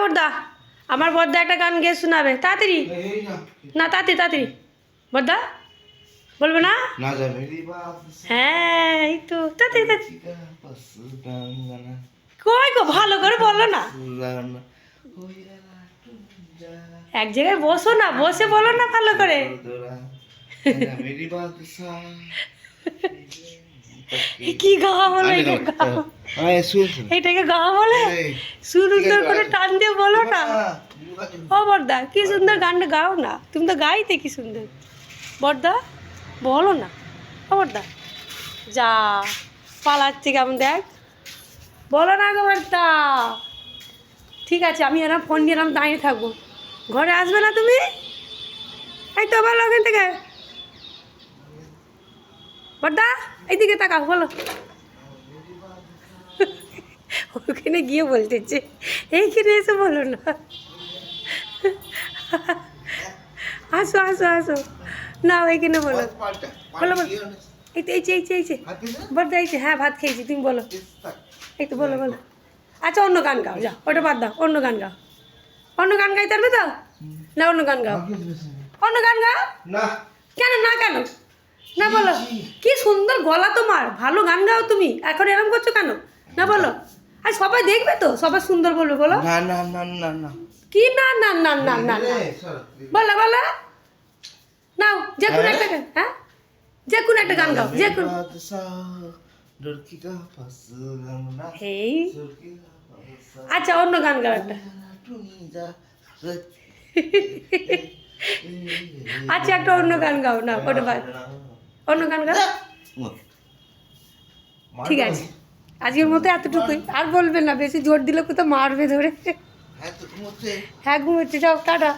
বর্দা, আমার বর্দা একটা গান গেয়ে শোনাবে তাড়াতাড়ি। না তাড়াতাড়ি তাড়াতাড়ি বর্দা, বলবে না? হ্যাঁ এই তো তাড়াতাড়ি তাড়াতাড়ি। কই গো ভালো করে বলো না, এক জায়গায় বসো না, বসে বলো না ভালো করে। কি গাওয়া বলো, এটাকে গাওয়া বলে? সুন্দর করে টান দিয়ে বলো না। ও বর্দা কি সুন্দর গানটা গাও না, তুমি তো গাইতে কি সুন্দর। বর্দা বলো না, ও বর্দা যা পালাচ্ছি কেমন দেখ, বলো না গো বর্দা। ঠিক আছে আমি এরকম ফোন নিয়ে এরকম দাঁড়িয়ে থাকবো, ঘরে আসবে না তুমি? এই তো বলো ওখান থেকে। বর্দা এইদিকে তাকাও, বলো। ওখানে গিয়ে বলতেছে, এইখানে এসে বলো না। আসো আসো আসো, না এইখানে বলো, বলো বলো। এই তো এইছে এইছে এইছে বর্দা এইছে, হ্যাঁ ভাত খেয়েছি, তুমি বলো। এই তো বলো বলো। আচ্ছা অন্য গান গাও, যাও ওটা বাদ দাও, অন্য গান গাও। অন্য গান গাইতে পারবে তো? না অন্য গান গাও, অন্য গান গাও। কেন না কেন না বলো, কি সুন্দর গলা তোমার, ভালো গান গাও তুমি, এখন এরকম করছো কেন? না বলো, আর সবাই দেখবে তো, সবাই সুন্দর বলবে, বলো। কি না না না না না বলো বলো, নাও যে কোনো একটা গান, হ্যাঁ যে কোনো একটা গান গাও, যে কোনো। এই আচ্ছা অন্য গান গাও একটা। আচ্ছা একটা অন্য গান গাও না, ওটা বাদ, অন্য গান গাও। ঠিক আছে আজকের মতো এতটুকুই, আর বলবেন না, বেশি জোর দিলে কোথাও মারবে ধরে। হ্যাঁ ঘুমোচ্ছে, যাও টাটা।